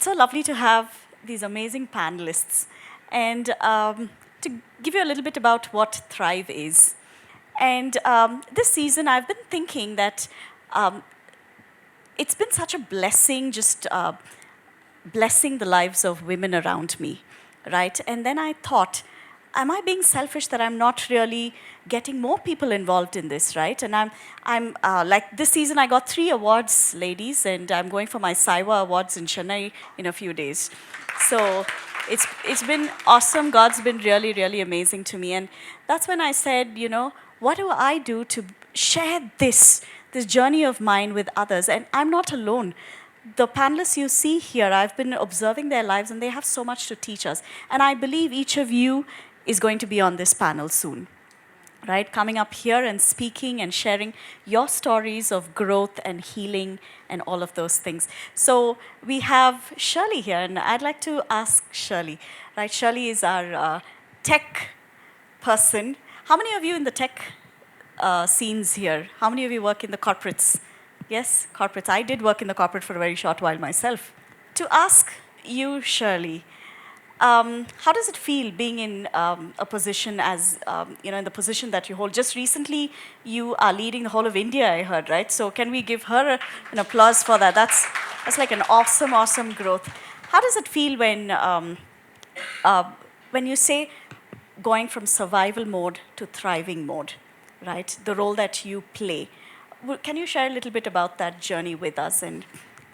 So lovely to have these amazing panelists. And to give you a little bit about what Thrive is. And this season, I've been thinking that um, it's been such a blessing just blessing the lives of women around me, right? And then I thought, am I being selfish that I'm not really getting more people involved in this, right? And I'm like this season I got 3 awards, ladies, and I'm going for my Saiwa Awards in Chennai in a few days. So it's been awesome. God's been really, really amazing to me, and that's when I said, what do I do to share this journey of mine with others? And I'm not alone. The panelists you see here, I've been observing their lives and they have so much to teach us. And I believe each of you is going to be on this panel soon, right? Coming up here and speaking and sharing your stories of growth and healing and all of those things. So we have Shirley here, and I'd like to ask Shirley, right? Shirley is our tech person. How many of you in the tech scenes here? How many of you work in the corporates? Yes, corporates. I did work in the corporate for a very short while myself. To ask you, Shirley, how does it feel being in a position as, in the position that you hold? Just recently, you are leading the whole of India, I heard, right? So can we give her an applause for that? That's like an awesome, awesome growth. How does it feel when you say going from survival mode to thriving mode, right? The role that you play. Can you share a little bit about that journey with us and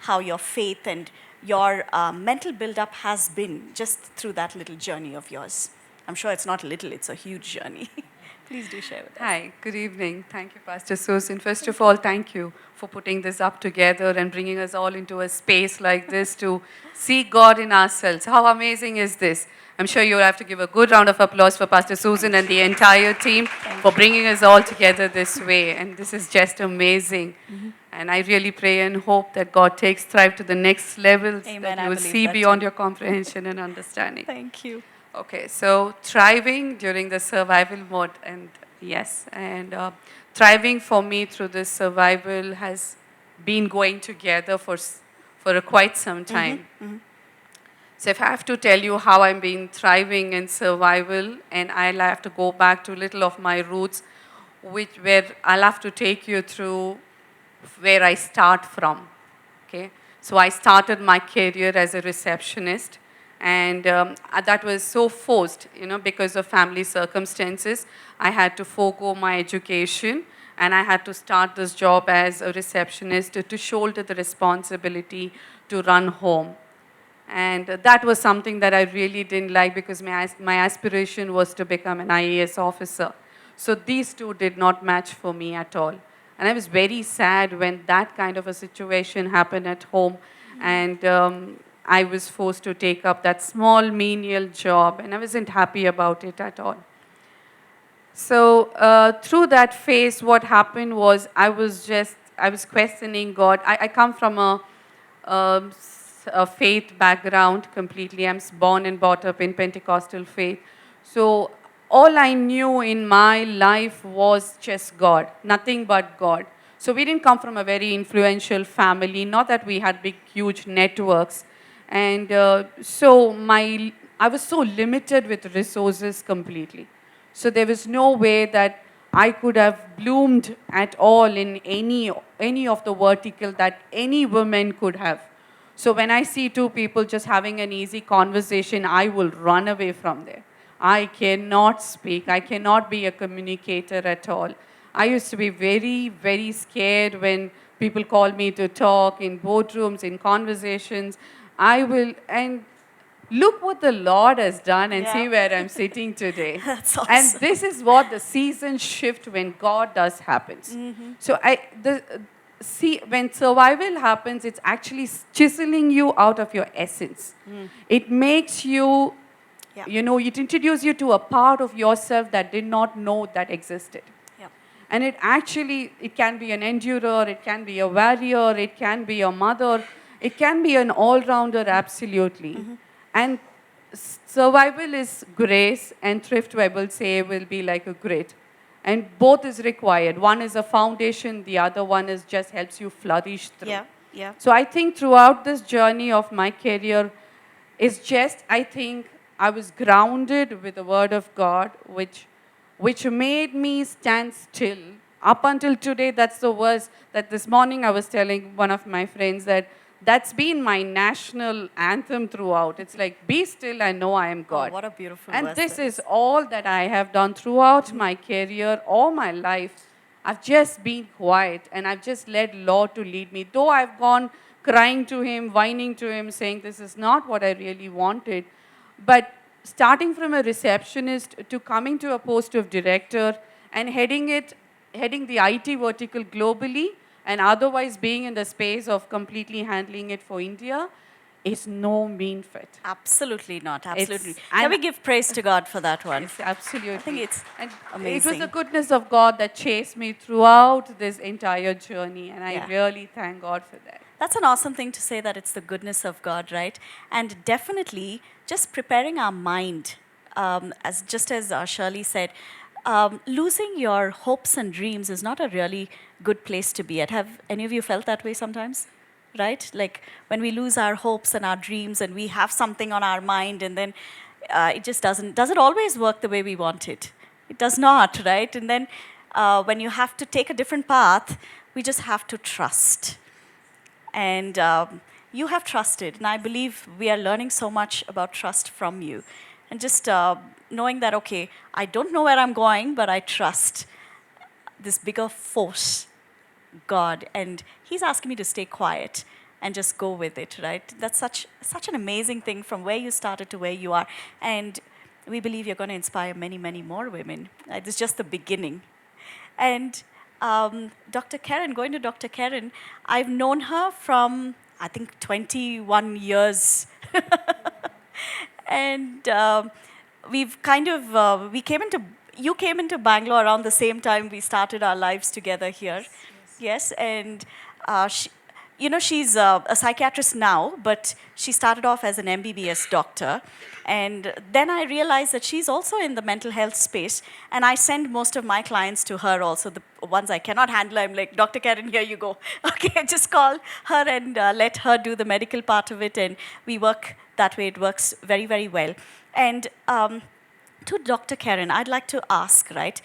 how your faith and your mental build-up has been just through that little journey of yours? I'm sure it's not little, it's a huge journey. Please do share with us. Hi, good evening. Thank you, Pastor Susan. First of all, thank you for putting this up together and bringing us all into a space like this to see God in ourselves. How amazing is this? I'm sure you'll have to give a good round of applause for Pastor Susan and the entire team for bringing us all together this way. And this is just amazing. Mm-hmm. And I really pray and hope that God takes Thrive to the next levels, Amen. that you will see beyond your comprehension and understanding. Thank you. Okay, so thriving during the survival mode, and yes, and thriving for me through this survival has been going together for quite some time. Mm-hmm. Mm-hmm. So if I have to tell you how I've been thriving in survival, and I'll have to go back to a little of my roots, where I'll have to take you through where I start from. Okay, so I started my career as a receptionist. And that was so forced, because of family circumstances. I had to forego my education, and I had to start this job as a receptionist to shoulder the responsibility to run home. And that was something that I really didn't like, because my aspiration was to become an IAS officer. So these two did not match for me at all. And I was very sad when that kind of a situation happened at home. And I was forced to take up that small menial job, and I wasn't happy about it at all. So through that phase, what happened was I was questioning God. I come from a faith background completely. I'm born and brought up in Pentecostal faith. So all I knew in my life was just God, nothing but God. So we didn't come from a very influential family, not that we had big, huge networks. And so I was so limited with resources completely. So there was no way that I could have bloomed at all in any of the vertical that any woman could have. So when I see two people just having an easy conversation, I will run away from there. I cannot speak. I cannot be a communicator at all. I used to be very, very scared when people call me to talk in boardrooms, in conversations. And look what the Lord has done, and see where I'm sitting today. That's awesome. And this is what the season shift when God does happens. Mm-hmm. So when survival happens, it's actually chiseling you out of your essence. Mm. It makes you, it introduces you to a part of yourself that did not know that existed. And it can be an endurer, it can be a warrior, it can be a mother, it can be an all-rounder, absolutely. Mm-hmm. And survival is grace, and thrift, I will say, will be like a grit. And both is required. One is a foundation, the other one is just helps you flourish through. Yeah. So I think throughout this journey of my career, it's just, I think I was grounded with the word of God, which made me stand still. Up until today, that's the verse that this morning I was telling one of my friends that that's been my national anthem throughout. It's like, be still and know I am Oh, God. what a beautiful And verse this that is is. all that I have done throughout my career, all my life. I've just been quiet and I've just let Lord to lead me. Though I've gone crying to Him, whining to Him, saying this is not what I really wanted. But starting from a receptionist to coming to a post of director and heading the IT vertical globally and otherwise being in the space of completely handling it for India is no mean feat. Absolutely not. Absolutely. It's, Can and we give praise to God for that one? yes, I think absolutely. it's And it was the amazing. goodness of God that chased me throughout this entire journey, and I Yeah. really thank God for that. That's an awesome thing to say that it's the goodness of God, right? And definitely just preparing our mind, as just as Shirley said, losing your hopes and dreams is not a really good place to be at. Have any of you felt that way sometimes? Right? Like when we lose our hopes and our dreams and we have something on our mind and then it just does it always work the way we want it? It does not, right? And then when you have to take a different path, we just have to trust. And you have trusted, and I believe we are learning so much about trust from you. And just knowing that, okay, I don't know where I'm going, but I trust this bigger force, God, and He's asking me to stay quiet and just go with it, right? That's such an amazing thing from where you started to where you are. And we believe you're going to inspire many, many more women. It's just the beginning. And Dr. Keren, going to Dr. Keren, I've known her from, I think, 21 years. And we've kind of, you came into Bangalore around the same time we started our lives together here. Yes, and she, she's a psychiatrist now, but she started off as an MBBS doctor. And then I realized that she's also in the mental health space. And I send most of my clients to her also. The ones I cannot handle, I'm like, Dr. Keren, here you go. Okay, just call her and let her do the medical part of it. And we work that way. It works very, very well. And to Dr. Keren, I'd like to ask, right,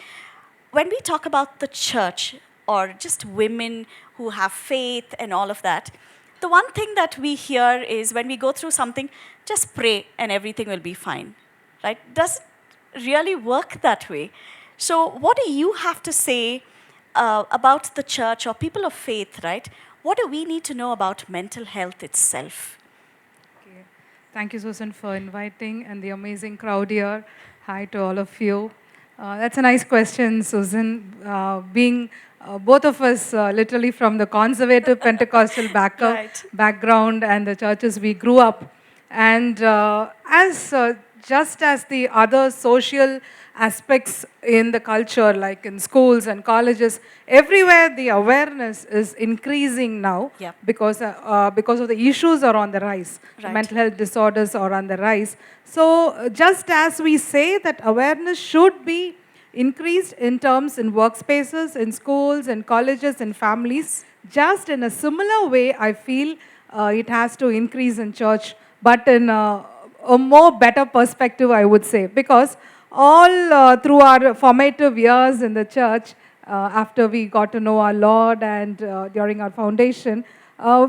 when we talk about the church or just women who have faith and all of that, the one thing that we hear is when we go through something, just pray and everything will be fine, right? Does it really work that way? So, what do you have to say about the church or people of faith, right? What do we need to know about mental health itself? Okay. Thank you, Susan, for inviting and the amazing crowd here. Hi to all of you. That's a nice question, Susan. Being both of us literally from the conservative Pentecostal Right. background and the churches we grew up. And as just as the other social aspects in the culture, like in schools and colleges, everywhere the awareness is increasing now Yep. because of the issues are on the rise. Right. Mental health disorders are on the rise. So just as we say that awareness should be increased in terms in workspaces, in schools, in colleges, in families, just in a similar way, I feel it has to increase in church, but in a more better perspective, I would say, because all through our formative years in the church, after we got to know our Lord and during our foundation,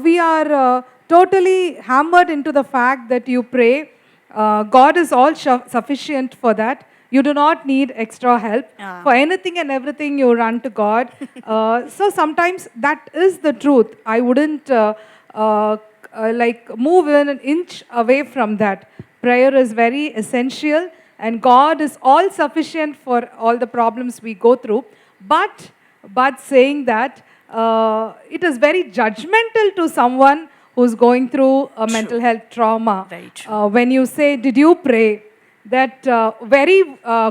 we are totally hammered into the fact that you pray. God is all sufficient for that. You do not need extra help. Ah. For anything and everything, you run to God. So sometimes that is the truth. I wouldn't like move in an inch away from that. Prayer is very essential, and God is all sufficient for all the problems we go through. But saying that, it is very judgmental to someone who's going through a mental True. health trauma. Very true. When you say, "Did you pray?" That very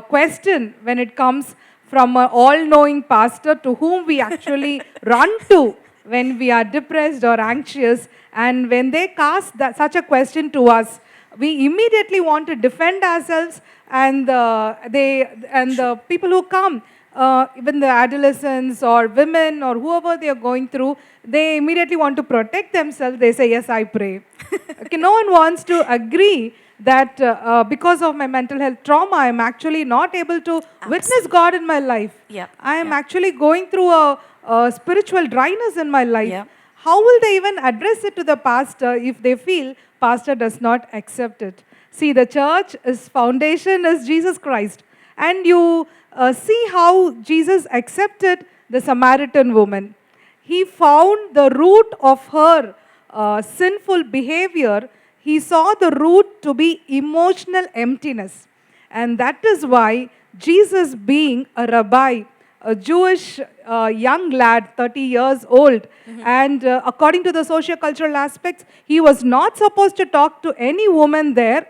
question, when it comes from an all-knowing pastor to whom we actually run to when we are depressed or anxious, and when they cast such a question to us, we immediately want to defend ourselves, and the people who come, even the adolescents or women or whoever they are going through, they immediately want to protect themselves. They say, yes, I pray. Okay, no one wants to agree that because of my mental health trauma, I'm actually not able to witness God in my life. Yep. I am Yep. actually going through a spiritual dryness in my life. Yep. How will they even address it to the pastor if they feel pastor does not accept it? See, the church's foundation is Jesus Christ. And you see how Jesus accepted the Samaritan woman. He found the root of her sinful behavior. He saw the root to be emotional emptiness. And that is why Jesus, being a rabbi, a Jewish young lad, 30 years old, and according to the socio-cultural aspects, he was not supposed to talk to any woman there,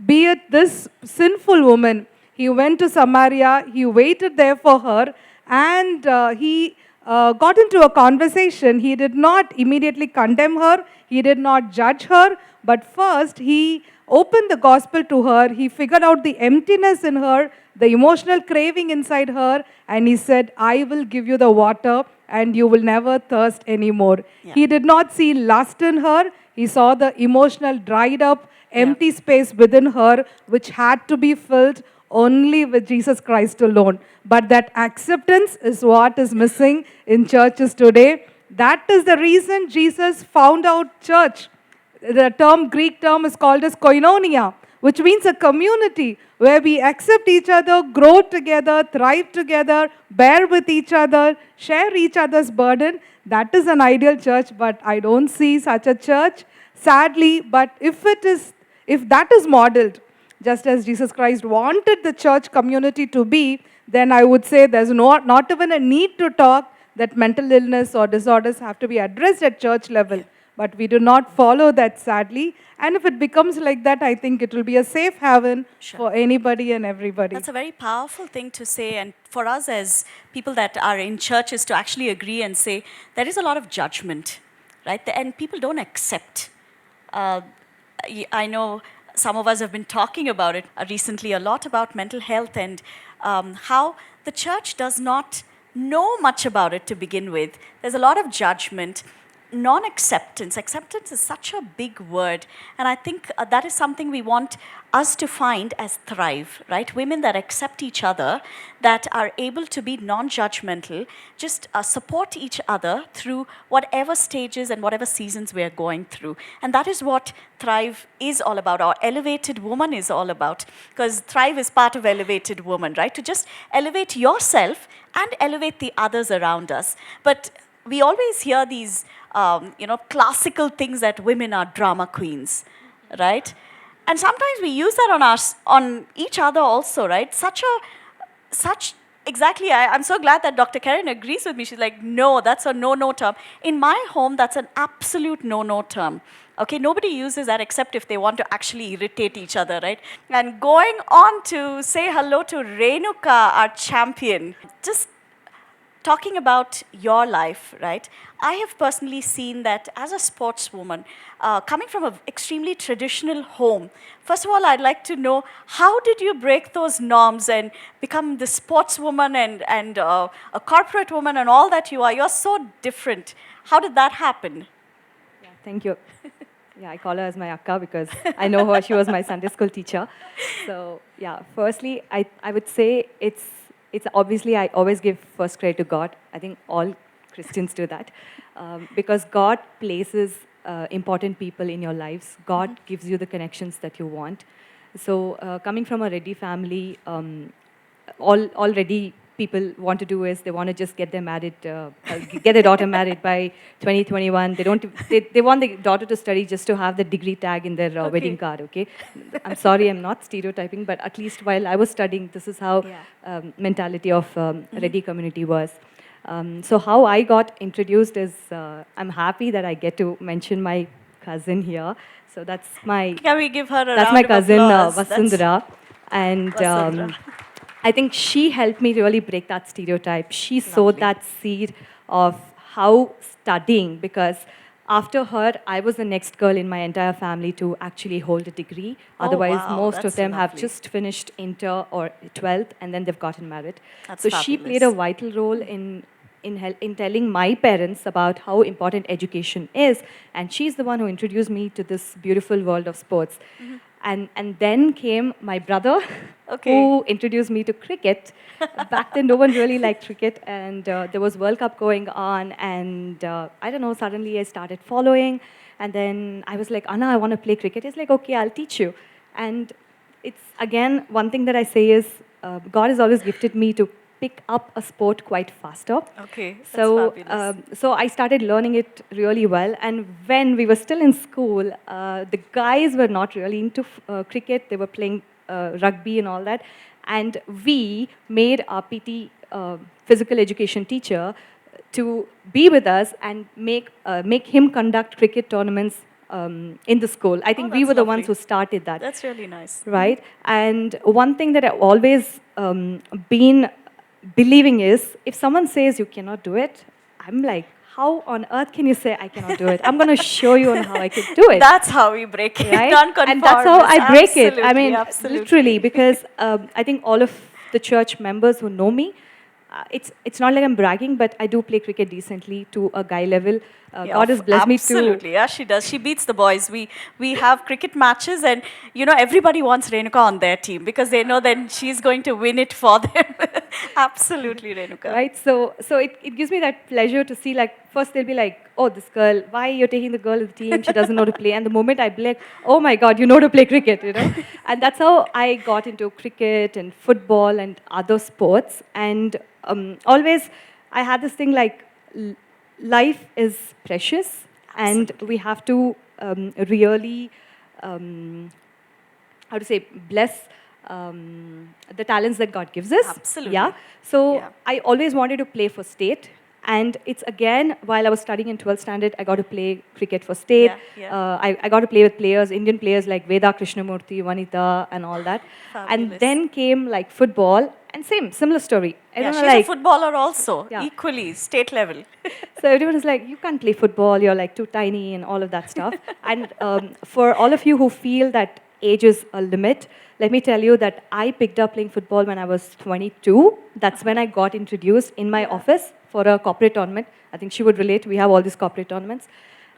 be it this sinful woman. He went to Samaria, he waited there for her, and he got into a conversation. He did not immediately condemn her, he did not judge her, but first he opened the gospel to her. He figured out the emptiness in her, the emotional craving inside her, and he said, I will give you the water and you will never thirst anymore. Yeah. He did not see lust in her, he saw the emotional dried up empty Yeah. space within her, which had to be filled only with Jesus Christ alone. But that acceptance is what is missing in churches today. That is the reason Jesus found out church. The term, Greek term, is called as koinonia, which means a community where we accept each other, grow together, thrive together, bear with each other, share each other's burden. That is an ideal church, but I don't see such a church, sadly. But if that is modeled, just as Jesus Christ wanted the church community to be, then I would say there's not even a need to talk that mental illness or disorders have to be addressed at church level. But we do not follow that, sadly. And if it becomes like that, I think it will be a safe haven for anybody and everybody. That's a very powerful thing to say, and for us as people that are in churches to actually agree and say there is a lot of judgment, right? And people don't accept. I know some of us have been talking about it recently a lot about mental health and how the church does not know much about it to begin with. There's a lot of judgment. Non-acceptance. Acceptance is such a big word, and I think that is something we want us to find as Thrive, right? Women that accept each other, that are able to be non-judgmental, just support each other through whatever stages and whatever seasons we are going through. And that is what Thrive is all about, or Elevated Woman is all about, because Thrive is part of Elevated Woman, right? To just elevate yourself and elevate the others around us. But we always hear these classical things that women are drama queens, right? And sometimes we use that on each other also, right? Exactly, I'm so glad that Dr. Keren agrees with me. She's like, no, that's a no-no term. In my home, that's an absolute no-no term. Okay, nobody uses that except if they want to actually irritate each other, right? And going on to say hello to Renuka, our champion. Just talking about your life, right? I have personally seen that as a sportswoman, coming from an extremely traditional home, first of all, I'd like to know, how did you break those norms and become the sportswoman and a corporate woman and all that you are? You're so different. How did that happen? Yeah, thank you. Yeah, I call her as my akka because I know her. She was my Sunday school teacher. So, yeah, firstly, I would say it's obviously, I always give first credit to God. I think all Christians do that. Because God places important people in your lives. God gives you the connections that you want. So coming from a Reddy family, already people want to do is they want to just get their daughter married by 2021. They want the daughter to study just to have the degree tag in their wedding card, okay? I'm sorry, I'm not stereotyping, but at least while I was studying, this is how mentality of Reddy community was. So how I got introduced is, I'm happy that I get to mention my cousin here. So that's my... Can we give her a That's round my of cousin, applause? Vasundhara. And Vasundhara. I think she helped me really break that stereotype. She sowed that seed of how studying, because After her, I was the next girl in my entire family to actually hold a degree. Oh, Otherwise, wow, most of that's them have lovely. just finished inter or 12th and then they've gotten married. That's So she played a fabulous. vital role in telling my parents about how important education is. And she's the one who introduced me to this beautiful world of sports. And then came my brother, Okay. who introduced me to cricket. Back then, no one really liked cricket, and there was World Cup going on, and I don't know, suddenly I started following, and then I was like, Anna, I want to play cricket. He's like, okay, I'll teach you. And it's, again, one thing that I say is, God has always gifted me to pick up a sport quite faster. Okay, that's So, fabulous. so I started learning it really well. And when we were still in school, the guys were not really into cricket. They were playing rugby and all that. And we made our PT physical education teacher to be with us and make him conduct cricket tournaments in the school. I think we that's were the lovely. ones who started that. That's really nice. Right? And one thing that I've always been believing is, if someone says you cannot do it, I'm like, how on earth can you say I cannot do it? I'm going to show you on how I can do it. That's how we break it. Right? Non-conformist. And that's how I break it. I Absolutely, mean, absolutely. literally, because I think all of the church members who know me, it's not like I'm bragging, but I do play cricket decently to a guy level. Yeah, God has blessed me to. Absolutely, yeah, she does. She beats the boys. We have cricket matches, and everybody wants Renuka on their team because they know then she's going to win it for them. Absolutely, Renuka. Right, so it gives me that pleasure to see, like, first they'll be like, oh, this girl, why you're taking the girl of the team, she doesn't know to play. And the moment I be like, oh my God, you know to play cricket, And that's how I got into cricket and football and other sports. And always I had this thing like, life is precious, and we have to really, how to say, bless the talents that God gives us. Absolutely. Yeah. So Yeah. I always wanted to play for state. And it's again, while I was studying in 12th standard, I got to play cricket for state. Yeah, yeah. I got to play with players, Indian players like Veda Krishnamurthy, Vanita, and all that. And Fabulous. then came like football, and similar story. Yeah, Everyone she's were like, a footballer also, Yeah. equally, state level. so everyone is like, you can't play football, you're like too tiny and all of that stuff. And for all of you who feel that age is a limit, let me tell you that I picked up playing football when I was 22. That's when I got introduced in my office for a corporate tournament. I think she would relate. We have all these corporate tournaments.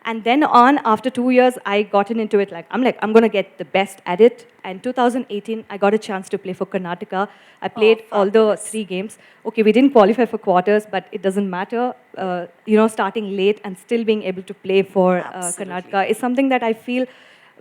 And then on, after 2 years, I gotten into it. I'm going to get the best at it. And 2018, I got a chance to play for Karnataka. I played all the fabulous. 3 games. Okay, we didn't qualify for quarters, but it doesn't matter. Starting late and still being able to play for Absolutely. Karnataka is something that I feel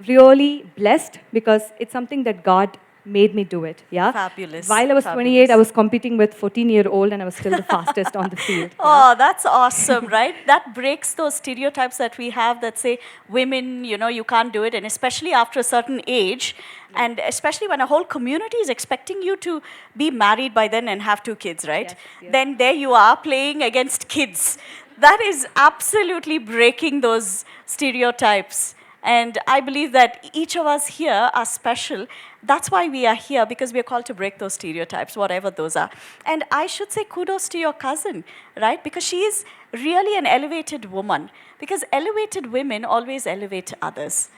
really blessed, because it's something that God made me do it. Yeah. Fabulous. While I was 28, I was competing with 14-year-old, and I was still the fastest on the field. Oh, that's awesome, right? That breaks those stereotypes that we have that say women, you can't do it, and especially after a certain age, and especially when a whole community is expecting you to be married by then and have 2 kids, right? Yes, yes. Then there you are playing against kids. That is absolutely breaking those stereotypes. And I believe that each of us here are special. That's why we are here, because we are called to break those stereotypes, whatever those are. And I should say kudos to your cousin, right? Because she is really an elevated woman. Because elevated women always elevate others,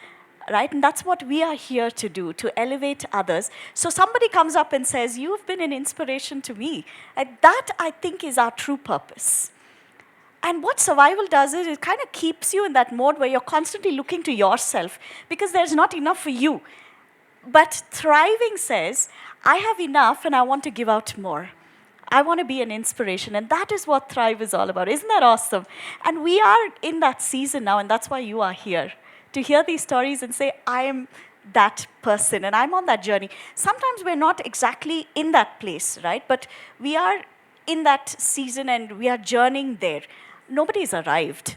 right? And that's what we are here to do, to elevate others. So somebody comes up and says, you've been an inspiration to me. And that, I think, is our true purpose. And what survival does is it kind of keeps you in that mode where you're constantly looking to yourself because there's not enough for you. But thriving says, I have enough and I want to give out more. I want to be an inspiration. And that is what Thrive is all about. Isn't that awesome? And we are in that season now, and that's why you are here, to hear these stories and say, I am that person and I'm on that journey. Sometimes we're not exactly in that place, right? But we are in that season and we are journeying there. Nobody's arrived,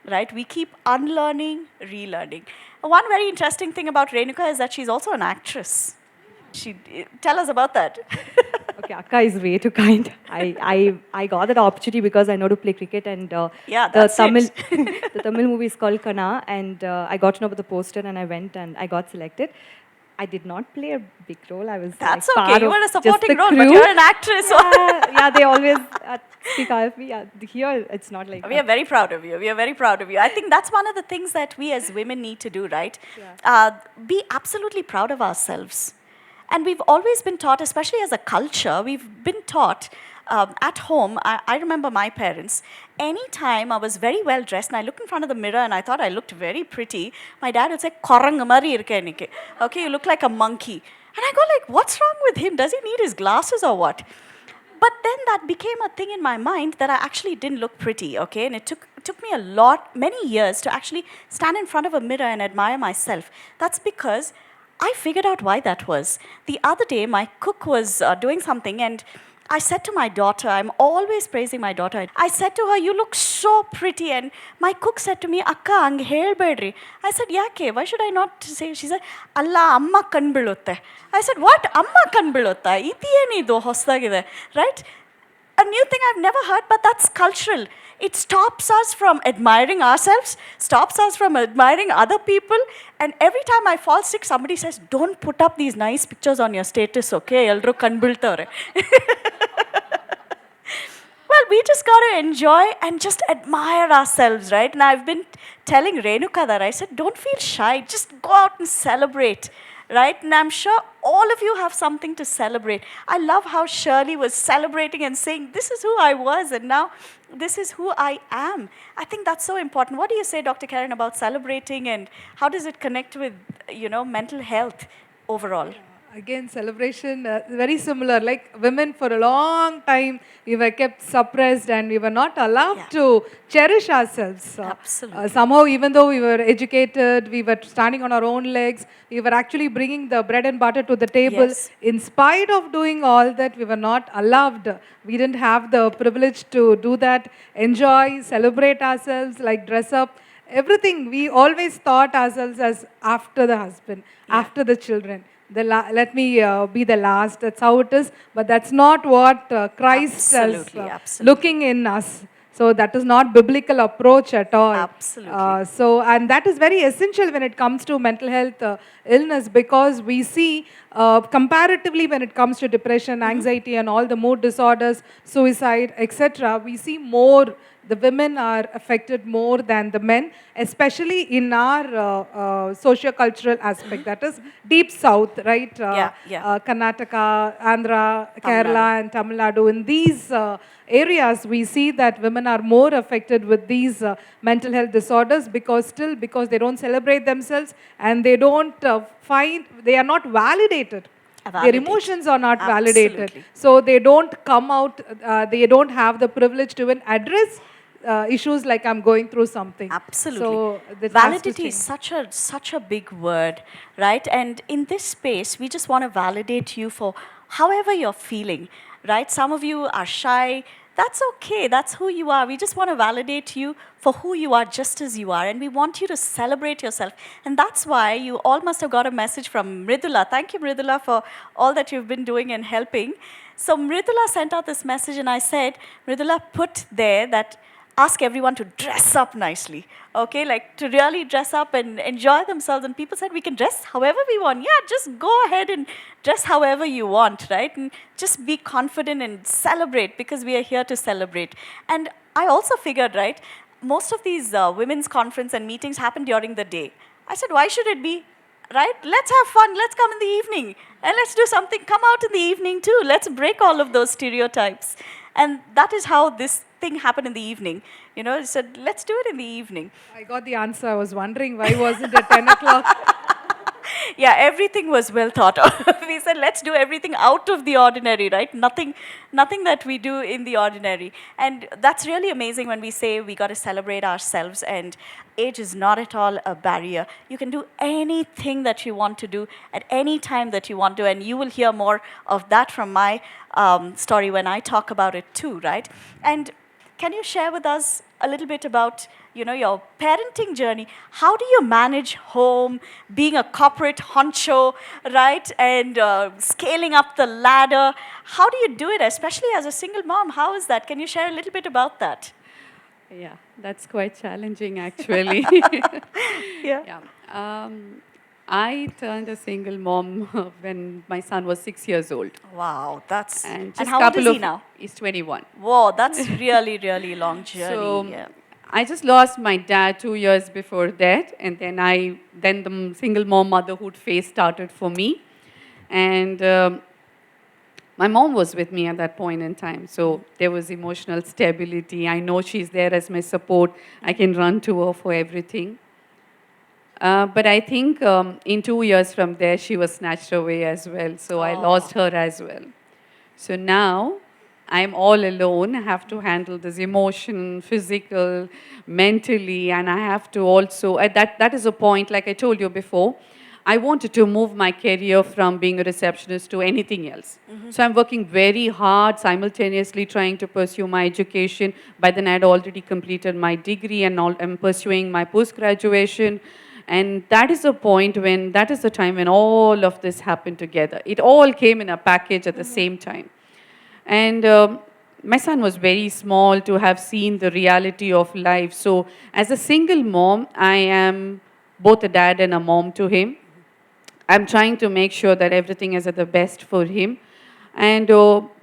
right? We keep unlearning, relearning. One very interesting thing about Renuka is that she's also an actress. Tell us about that. Okay, Akka is way too kind. I got that opportunity because I know to play cricket, and Yeah, the that's Tamil it. the Tamil movie is called Kana, and I got to know about the poster and I went and I got selected. I did not play a big role. I was That's like okay. part You of were a just supporting the role, crew. but you're an actress. Yeah, they always speak out of me. Yeah, here, it's not like We are very proud of you. We are very proud of you. I think that's one of the things that we as women need to do, right? Yeah. Be absolutely proud of ourselves. And we've always been taught, especially as a culture, we've been taught at home. I remember my parents, anytime I was very well dressed and I looked in front of the mirror and I thought I looked very pretty, my dad would say, "Koranga mari irke enike." Okay, you look like a monkey. And I go like, what's wrong with him? Does he need his glasses or what? But then that became a thing in my mind that I actually didn't look pretty, okay? And it took me many years to actually stand in front of a mirror and admire myself. That's because I figured out why that was. The other day, my cook was doing something, and I said to my daughter, I'm always praising my daughter. I said to her, "You look so pretty." And my cook said to me, "Akka, ang helbedri." I said, "Yake, why should I not say?" She said, "Alla, amma kanbilutte." I said, "What? Amma kanbilutta? Idiyenidu hosdagide." Right? A new thing I've never heard, but that's cultural. It stops us from admiring ourselves, stops us from admiring other people. And every time I fall sick, somebody says, "Don't put up these nice pictures on your status, okay? Eldru kanbiltare." Well, we just got to enjoy and just admire ourselves, right? And I've been telling Renuka that I said, don't feel shy, just go out and celebrate, right? And I'm sure all of you have something to celebrate. I love how Shirley was celebrating and saying, this is who I was, and now this is who I am. I think that's so important. What do you say, Dr. Keren, about celebrating, and how does it connect with, mental health overall? Again, celebration, very similar. Like women for a long time, we were kept suppressed and we were not allowed to cherish ourselves. Absolutely. Somehow, even though we were educated, we were standing on our own legs, we were actually bringing the bread and butter to the table. Yes. In spite of doing all that, we were not allowed. We didn't have the privilege to do that, enjoy, celebrate ourselves, like dress up. Everything, we always thought ourselves as after the husband, after the children. Let me be the last. That's how it is. But that's not what Christ Absolutely, is absolutely. looking in us. So that is not biblical approach at all. Absolutely. And that is very essential when it comes to mental health illness, because we see comparatively when it comes to depression, anxiety, and all the mood disorders, suicide, etc., we see more. The women are affected more than the men, especially in our socio-cultural aspect. That is deep south, right? Karnataka, Andhra, Kerala, and Tamil Nadu. In these areas, we see that women are more affected with these mental health disorders because they don't celebrate themselves and they don't they are not validated. Their emotions are not validated. So they don't come out, they don't have the privilege to even address issues like I'm going through something. Absolutely. So validity is such a big word, right? And in this space, we just want to validate you for however you're feeling, right? Some of you are shy. That's okay. That's who you are. We just want to validate you for who you are, just as you are. And we want you to celebrate yourself. And that's why you all must have got a message from Mridula. Thank you, Mridula, for all that you've been doing and helping. So Mridula sent out this message, and I said, Mridula, put there that ask everyone to dress up nicely, okay? Like to really dress up and enjoy themselves. And people said, we can dress however we want. Yeah, just go ahead and dress however you want, right? And just be confident and celebrate, because we are here to celebrate. And I also figured, right, most of these women's conference and meetings happen during the day. I said, why should it be? Right? Let's have fun. Let's come in the evening. And let's do something. Come out in the evening too. Let's break all of those stereotypes. And that is how this thing happened in the evening. I said, let's do it in the evening. I got the answer. I was wondering why wasn't it 10 o'clock? Yeah, everything was well thought of. We said, let's do everything out of the ordinary, right? Nothing that we do in the ordinary. And that's really amazing when we say we got to celebrate ourselves, and age is not at all a barrier. You can do anything that you want to do at any time that you want to, and you will hear more of that from my story when I talk about it too, right? And can you share with us a little bit about your parenting journey? How do you manage home, being a corporate honcho, right, and scaling up the ladder? How do you do it, especially as a single mom? How is that? Can you share a little bit about that? Yeah, that's quite challenging, actually. Yeah. I turned a single mom when my son was 6 years old. Wow, that's. And And just how old is couple he of, now? he's 21. Whoa, that's really, really long journey. So Yeah. I just lost my dad 2 years before that, and then the single mom motherhood phase started for me, and my mom was with me at that point in time, so there was emotional stability. I know she's there as my support. I can run to her for everything. But I think in 2 years from there, she was snatched away as well. So I Oh. lost her as well. So now I'm all alone. I have to handle this emotion, physical, mentally, and I have to also, that is a point, like I told you before, I wanted to move my career from being a receptionist to anything else. So I'm working very hard, simultaneously trying to pursue my education. By then, I had already completed my degree and I'm pursuing my post-graduation. And that is that is the time when all of this happened together. It all came in a package at the same time. And my son was very small to have seen the reality of life. So, as a single mom, I am both a dad and a mom to him. I'm trying to make sure that everything is at the best for him. And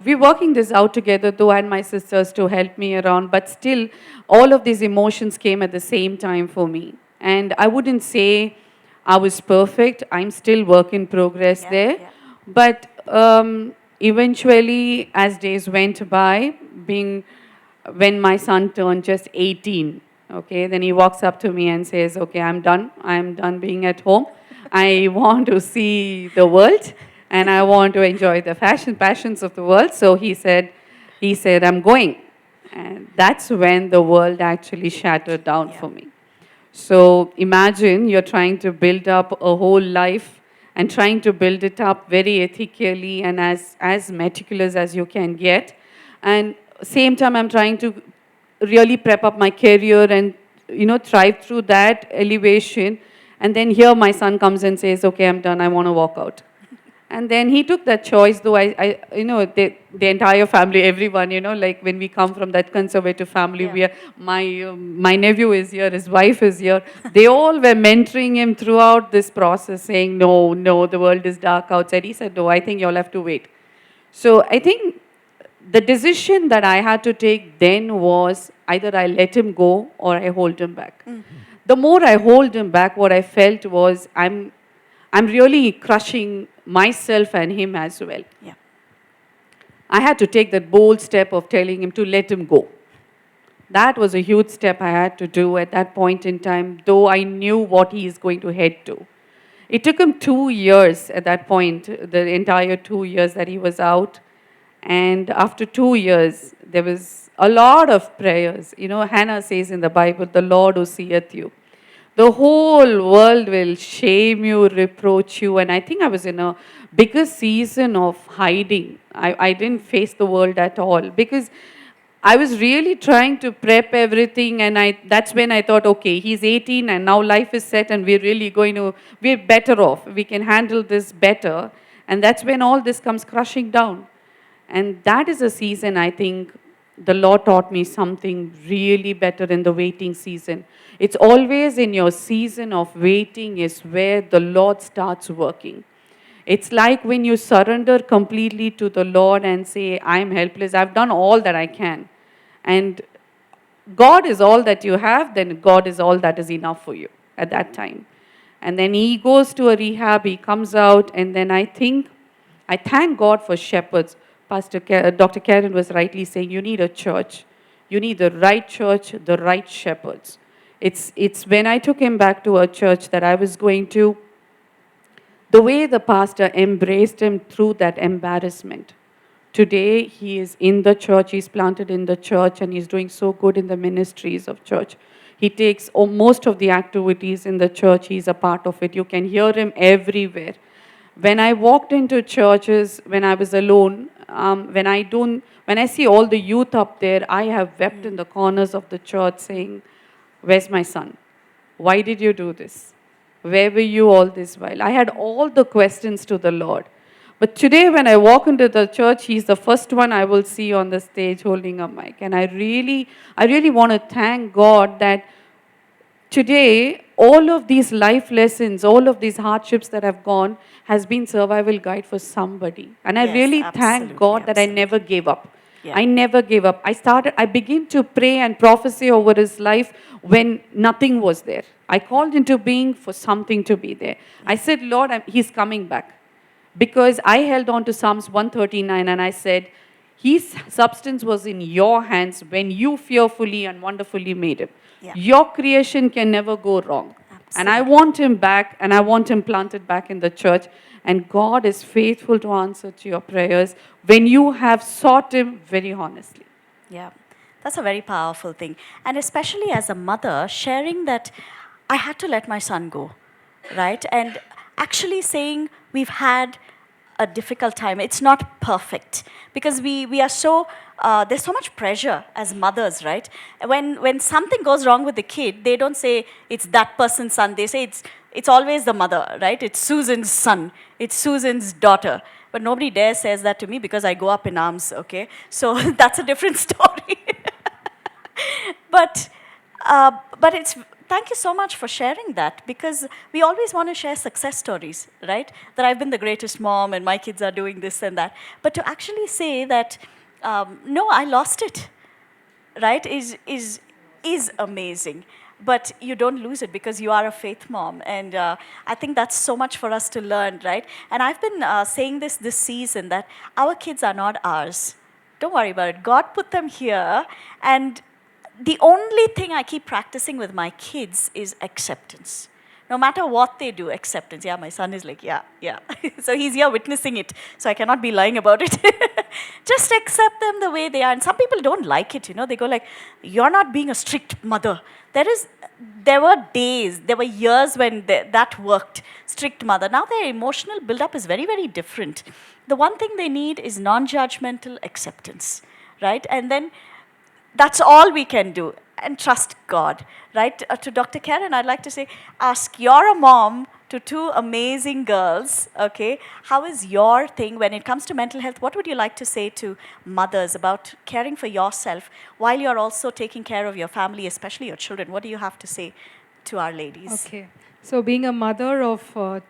we're working this out together, though I had my sisters to help me around, but still, all of these emotions came at the same time for me. And I wouldn't say I was perfect. I'm still work in progress Yeah, there. yeah. But eventually, as days went by, being when my son turned just 18, okay, then he walks up to me and says, okay, I'm done being at home. I want to see the world and I want to enjoy the passions of the world. So he said, I'm going. And that's when the world actually shattered down Yeah. for me. So imagine you're trying to build up a whole life and trying to build it up very ethically and as meticulous as you can get. And same time, I'm trying to really prep up my career and thrive through that elevation. And then here my son comes and says, okay, I'm done. I want to walk out. And then he took that choice, though the entire family, everyone, like when we come from that conservative family, Yeah. we are, my nephew is here, his wife is here. They all were mentoring him throughout this process, saying, no, no, the world is dark outside. He said, no, I think you'll have to wait. So I think the decision that I had to take then was either I let him go or I hold him back. The more I hold him back, what I felt was I'm really crushing myself and him as well. Yeah. I had to take that bold step of telling him to let him go. That was a huge step I had to do at that point in time, though I knew what he is going to head to. It took him 2 years at that point, the entire 2 years that he was out. And after 2 years, there was a lot of prayers. Hannah says in the Bible, the Lord who seeth you. The whole world will shame you, reproach you. And I think I was in a bigger season of hiding. I didn't face the world at all because I was really trying to prep everything. And that's when I thought, okay, he's 18 and now life is set and we're better off. We can handle this better. And that's when all this comes crushing down. And that is a season, I think, the Lord taught me something really better in the waiting season. It's always in your season of waiting is where the Lord starts working. It's like when you surrender completely to the Lord and say, I'm helpless, I've done all that I can. And God is all that you have, then God is all that is enough for you at that time. And then he goes to a rehab, he comes out, and then I thank God for shepherds. Dr. Keren was rightly saying, you need a church. You need the right church, the right shepherds. It's when I took him back to a church that I was going to, the way the pastor embraced him through that embarrassment. Today, he is in the church, he's planted in the church, and he's doing so good in the ministries of church. He takes most of the activities in the church, he's a part of it. You can hear him everywhere. When I walked into churches, when I was alone, when I see all the youth up there, I have wept in the corners of the church saying, where's my son? Why did you do this? Where were you all this while? I had all the questions to the Lord. But today, when I walk into the church, he's the first one I will see on the stage holding a mic. And I really want to thank God that today, all of these life lessons, all of these hardships that I've gone has been survival guide for somebody. And I Yes, really thank absolutely, God that I absolutely. never gave up. Yeah. I never gave up. I began to pray and prophesy over his life when nothing was there. I called into being for something to be there. I said, Lord, he's coming back. Because I held on to Psalms 139 and I said, his substance was in your hands when you fearfully and wonderfully made him. Yeah. Your creation can never go wrong. And I Absolutely. want him back, and I want him planted back in the church. And God is faithful to answer to your prayers when you have sought him very honestly. Yeah, that's a very powerful thing. And especially as a mother, sharing that I had to let my son go, right? And actually saying we've had a difficult time. It's not perfect because we are so, there's so much pressure as mothers, right? When something goes wrong with the kid, they don't say it's that person's son. They say it's always the mother, right? It's Susan's son. It's Susan's daughter. But nobody dare says that to me because I go up in arms, okay? So that's a different story. but but it's thank you so much for sharing that because we always want to share success stories, right? That I've been the greatest mom and my kids are doing this and that. But to actually say that no, I lost it, right? Is amazing. But you don't lose it because you are a faith mom. And I think that's so much for us to learn, right? And I've been saying this season that our kids are not ours. Don't worry about it. God put them here. And the only thing I keep practicing with my kids is acceptance. No matter what they do, acceptance. Yeah, my son is like, yeah. So he's here witnessing it. So I cannot be lying about it. Just accept them the way they are. And some people don't like it, They go like, you're not being a strict mother. There were days, there were years when that worked, strict mother. Now their emotional buildup is very, very different. The one thing they need is non-judgmental acceptance, right? And then that's all we can do. And trust God, right? To Dr. Keren, I'd like to say, ask, you're a mom to two amazing girls, okay? How is your thing when it comes to mental health? What would you like to say to mothers about caring for yourself while you're also taking care of your family, especially your children? What do you have to say to our ladies? Okay. So being a mother of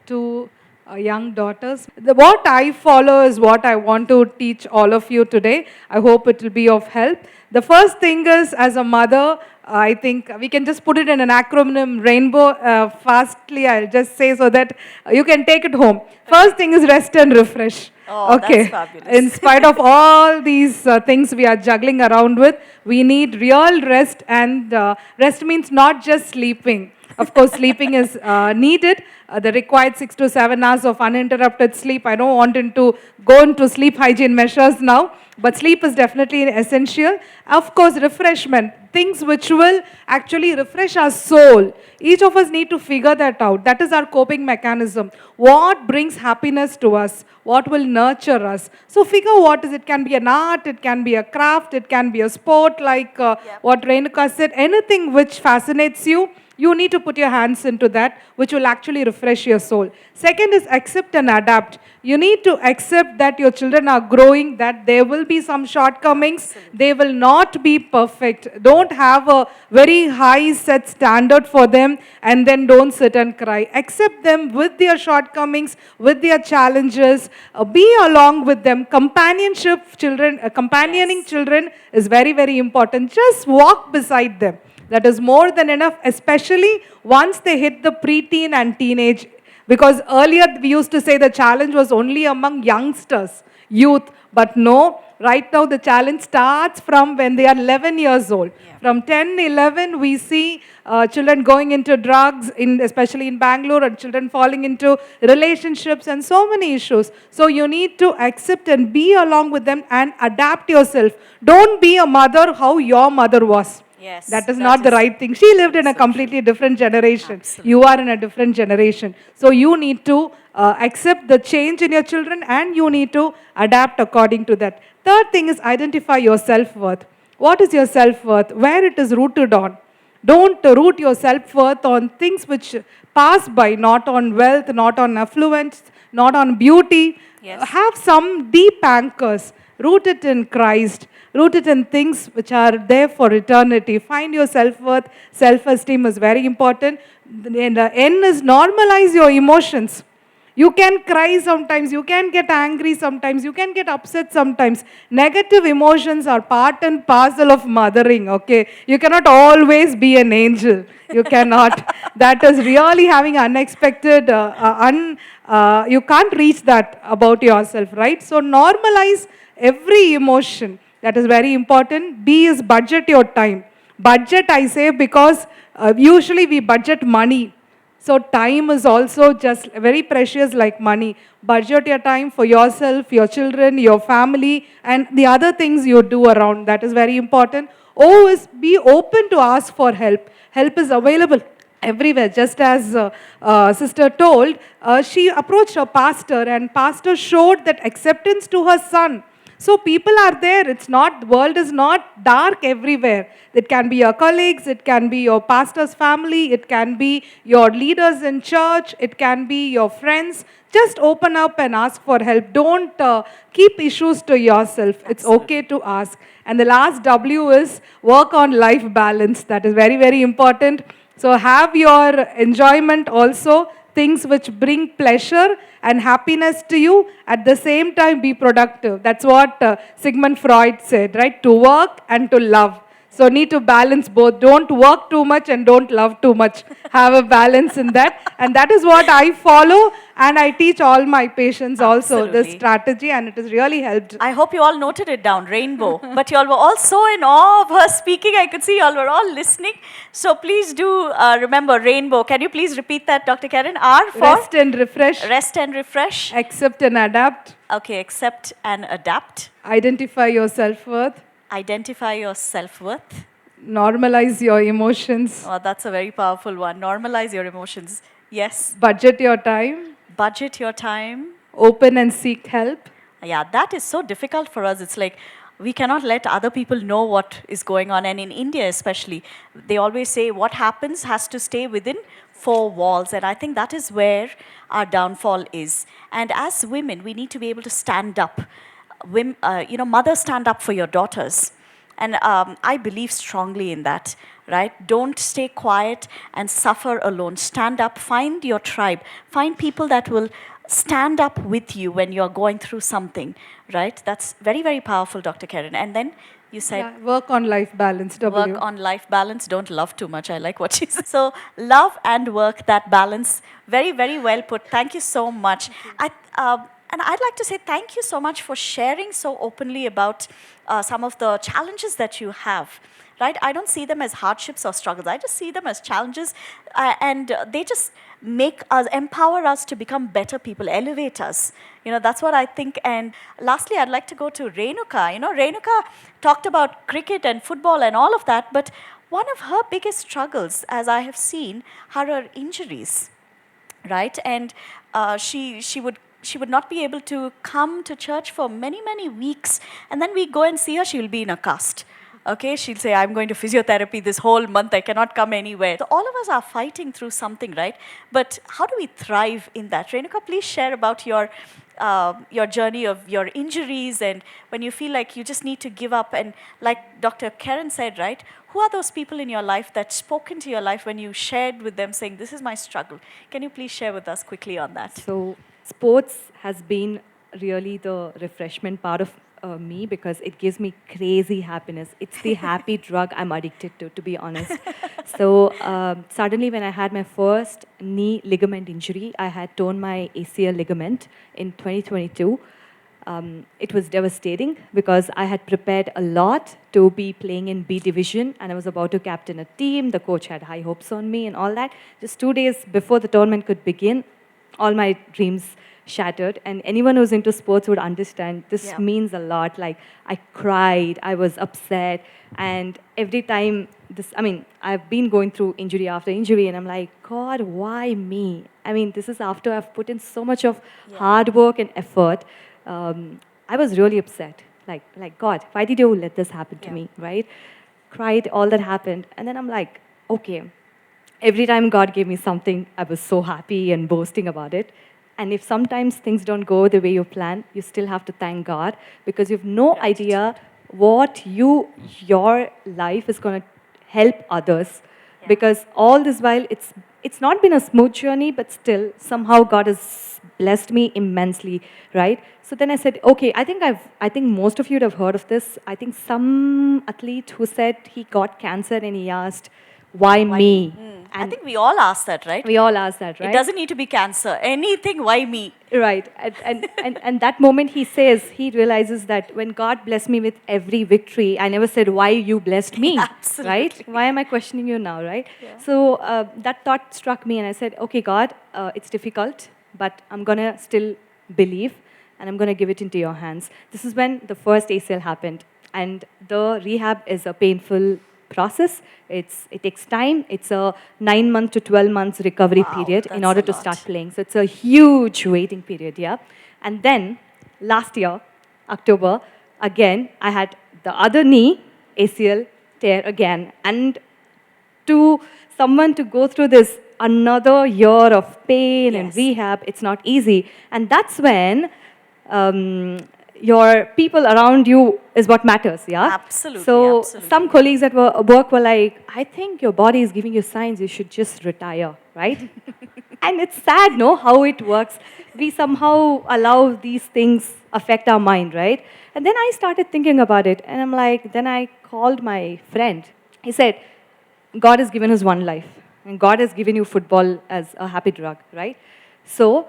two young daughters, what I follow is what I want to teach all of you today. I hope it will be of help. The first thing is, as a mother, I think we can just put it in an acronym, RAINBOW, fastly I'll just say so that you can take it home. First thing is rest and refresh. Oh, okay. that's fabulous. In spite of all these things we are juggling around with, we need real rest, and rest means not just sleeping. Of course, sleeping is needed. The required 6 to 7 hours of uninterrupted sleep. I don't want to go into sleep hygiene measures now, but sleep is definitely essential. Of course, refreshment, things which will actually refresh our soul. Each of us need to figure that out. That is our coping mechanism. What brings happiness to us? What will nurture us? So figure what is. It can be an art, it can be a craft, it can be a sport like what Renuka said. Anything which fascinates you, you need to put your hands into that, which will actually refresh your soul. Second is accept and adapt. You need to accept that your children are growing, that there will be some shortcomings. They will not be perfect. Don't have a very high set standard for them and then don't sit and cry. Accept them with their shortcomings, with their challenges. Be along with them. Companionship, children, companioning children is very, very important. Just walk beside them. That is more than enough, especially once they hit the preteen and teenage. Because earlier we used to say the challenge was only among youngsters, youth. But no, right now the challenge starts from when they are 11 years old. Yeah. From 10, 11, we see children going into drugs, especially in Bangalore, and children falling into relationships and so many issues. So you need to accept and be along with them and adapt yourself. Don't be a mother how your mother was. Yes, that is not the right thing. She lived in a completely different generation. Absolutely. You are in a different generation. So you need to accept the change in your children and you need to adapt according to that. Third thing is identify your self-worth. What is your self-worth? Where it is rooted on. Don't root your self-worth on things which pass by, not on wealth, not on affluence, not on beauty. Yes. Have some deep anchors. Root it in Christ. Root it in things which are there for eternity. Find your self-worth. Self-esteem is very important. And the N is normalize your emotions. You can cry sometimes, you can get angry sometimes, you can get upset sometimes. Negative emotions are part and parcel of mothering, okay? You cannot always be an angel. You cannot. That is really having unexpected, you can't reach that about yourself, right? So normalize every emotion. That is very important. B is budget your time. Budget, I say, because usually we budget money. So time is also just very precious like money. Budget your time for yourself, your children, your family, and the other things you do around. That is very important. O is be open to ask for help. Help is available everywhere. Just as sister told, she approached her pastor and pastor showed that acceptance to her son. So people are there. It's not, the world is not dark everywhere. It can be your colleagues, it can be your pastor's family, it can be your leaders in church, it can be your friends. Just open up and ask for help. Don't keep issues to yourself. It's okay to ask. And the last W is work on life balance. That is very, very important. So have your enjoyment also, things which bring pleasure and happiness to you. At the same time, be productive. That's what Sigmund Freud said, right? To work and to love. So need to balance both. Don't work too much and don't love too much. Have a balance in that. And that is what I follow, and I teach all my patients also this Absolutely. strategy, and it has really helped. I hope you all noted it down, rainbow. But you all were all so in awe of her speaking. I could see you all were all listening. So please do remember rainbow. Can you please repeat that, Dr. Keren? R for? Rest and refresh. Rest and refresh. Accept and adapt. Okay, accept and adapt. Identify your self-worth. Identify your self-worth. Normalize your emotions. Oh, that's a very powerful one. Normalize your emotions. Yes. Budget your time. Budget your time. Open and seek help. Yeah, that is so difficult for us. It's like we cannot let other people know what is going on. And in India especially, they always say what happens has to stay within four walls. And I think that is where our downfall is. And as women, we need to be able to stand up. Mothers, stand up for your daughters. And I believe strongly in that, right? Don't stay quiet and suffer alone. Stand up, find your tribe, find people that will stand up with you when you're going through something, right? That's very, very powerful, Dr. Keren. And then you said, Yeah, work on life balance. W. work on life balance, don't love too much. I like what she said. So love and work, that balance, very, very well put. Thank you so much. And I'd like to say thank you so much for sharing so openly about some of the challenges that you have, right? I don't see them as hardships or struggles. I just see them as challenges, and they just make us, empower us to become better people, elevate us. That's what I think. And lastly, I'd like to go to Renuka. Renuka talked about cricket and football and all of that, but one of her biggest struggles, as I have seen, are her injuries, right? And she would not be able to come to church for many, many weeks. And then we go and see her, she will be in a cast. Okay, she'll say, I'm going to physiotherapy this whole month, I cannot come anywhere. So all of us are fighting through something, right? But how do we thrive in that? Renuka, please share about your journey of your injuries and when you feel like you just need to give up. And like Dr. Keren said, right? Who are those people in your life that spoke into your life when you shared with them saying, this is my struggle? Can you please share with us quickly on that? So sports has been really the refreshment part of me because it gives me crazy happiness. It's the happy drug I'm addicted to be honest. So suddenly when I had my first knee ligament injury, I had torn my ACL ligament in 2022. It was devastating because I had prepared a lot to be playing in B division and I was about to captain a team. The coach had high hopes on me and all that. Just 2 days before the tournament could begin, all my dreams shattered. And anyone who's into sports would understand this means a lot. Like I cried, I was upset. And every time I've been going through injury after injury and I'm like, God, why me? This is after I've put in so much of hard work and effort. I was really upset. Like God, why did you let this happen to me, right? Cried, all that happened. And then I'm like, okay. Every time God gave me something, I was so happy and boasting about it. And if sometimes things don't go the way you plan, you still have to thank God because you have no idea your life is going to help others. Because all this while, it's not been a smooth journey, but still, somehow God has blessed me immensely, right? So then I said, okay, I think most of you would have heard of this. I think some athlete who said he got cancer and he asked, why me? I think we all ask that, right? We all ask that, right? It doesn't need to be cancer. Anything, why me? Right. And that moment he realizes that when God blessed me with every victory, I never said, why you blessed me? Absolutely. Right? Why am I questioning you now, right? So that thought struck me and I said, okay, God, it's difficult, but I'm going to still believe and I'm going to give it into your hands. This is when the first ACL happened. And the rehab is a painful process. It takes time. It's a 9 month to 12 months recovery period in that's order a to lot. start playing. So it's a huge waiting period, yeah. And then last year, October, again, I had the other knee ACL tear again. And to someone to go through this another year of pain and rehab, it's not easy. And that's when your people around you is what matters, yeah? Absolutely, So absolutely. some colleagues at work were like, I think your body is giving you signs, you should just retire, right? And it's sad, no, how it works. We somehow allow these things affect our mind, right? And then I started thinking about it, and I'm like, then I called my friend. He said, God has given us one life, and God has given you football as a happy drug, right? So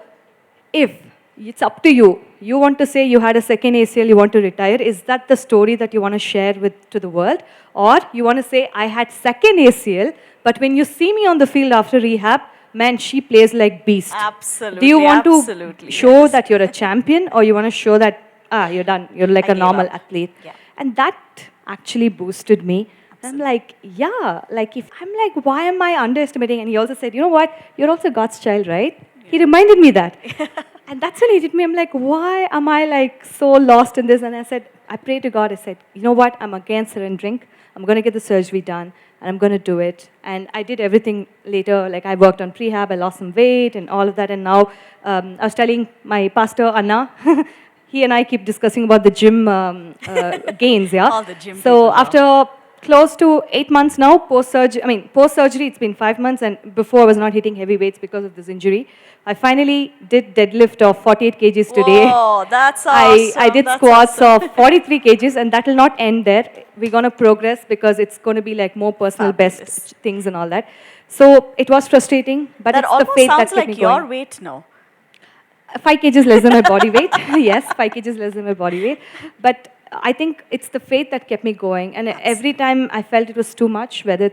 if it's up to you, you want to say you had a second ACL, you want to retire, is that the story that you want to share to the world? Or you want to say, I had second ACL, but when you see me on the field after rehab, man, she plays like beast. Absolutely. Do you want absolutely, to show yes. that you're a champion, or you want to show that, you're done, you're like I a gave normal up. athlete? Yeah. And that actually boosted me. I'm like, yeah, like if I'm like, why am I underestimating? And he also said, you know what? You're also God's child, right? He reminded me that. And that's when he hit me. I'm like, why am I like so lost in this? And I said, I prayed to God. I said, you know what? I'm against surrendering. I'm going to get the surgery done and I'm going to do it. And I did everything later. Like I worked on prehab, I lost some weight and all of that. And now I was telling my pastor, Anna, he and I keep discussing about the gym gains, yeah? All the gym so people, after close to 8 months now, post-surgery, it's been 5 months, and before I was not hitting heavy weights because of this injury. I finally did deadlift of 48 kgs today. Oh, that's I awesome. did That's squats awesome. of 43 kgs, and that will not end there. We're going to progress because it's going to be like more personal Fabulous. best things and all that. So it was frustrating, but That it's the almost faith that sounds kept me like your going. weight now. 5 kgs less than my body weight. Yes, 5 kgs less than my body weight. But I think it's the faith that kept me going. And every time I felt it was too much, whether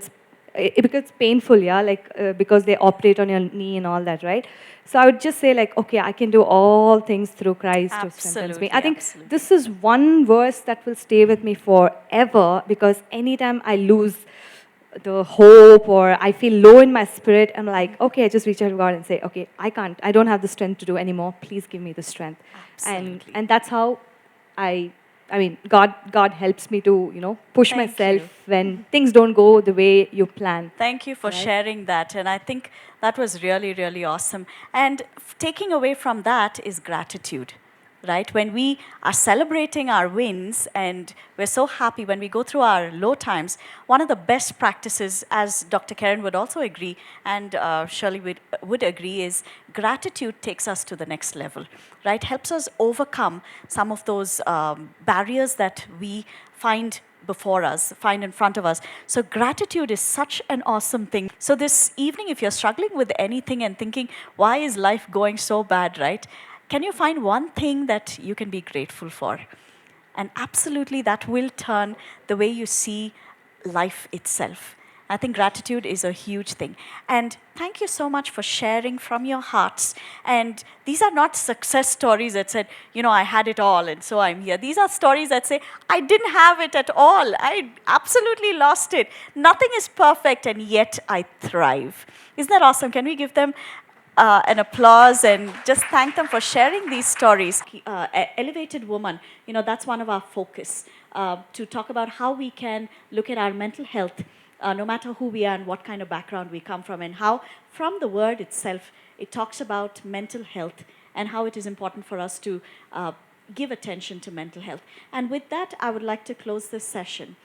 because it's painful, yeah, like because they operate on your knee and all that, right? So I would just say like, okay, I can do all things through Christ who strengthens me. Absolutely, I think absolutely. this is one verse that will stay with me forever, because anytime I lose the hope or I feel low in my spirit, I'm like, okay, I just reach out to God and say, okay, I don't have the strength to do anymore. Please give me the strength. Absolutely. And that's how I mean, God helps me to, push Thank myself you. when things don't go the way you plan. Thank you for Right. sharing that. And I think that was really, really awesome. And taking away from that is gratitude, right? When we are celebrating our wins and we're so happy when we go through our low times, one of the best practices, as Dr. Keren would also agree, and Shirley would agree, is gratitude takes us to the next level, right? Helps us overcome some of those barriers that we find before us, find in front of us. So gratitude is such an awesome thing. So this evening, if you're struggling with anything and thinking, why is life going so bad, right? Can you find one thing that you can be grateful for? And absolutely that will turn the way you see life itself. I think gratitude is a huge thing. And thank you so much for sharing from your hearts. And these are not success stories that said, I had it all and so I'm here. These are stories that say, I didn't have it at all. I absolutely lost it. Nothing is perfect and yet I thrive. Isn't that awesome? Can we give them an applause and just thank them for sharing these stories? Elevated woman, that's one of our focus, to talk about how we can look at our mental health, no matter who we are and what kind of background we come from, and how from the word itself, it talks about mental health and how it is important for us to give attention to mental health. And with that, I would like to close this session.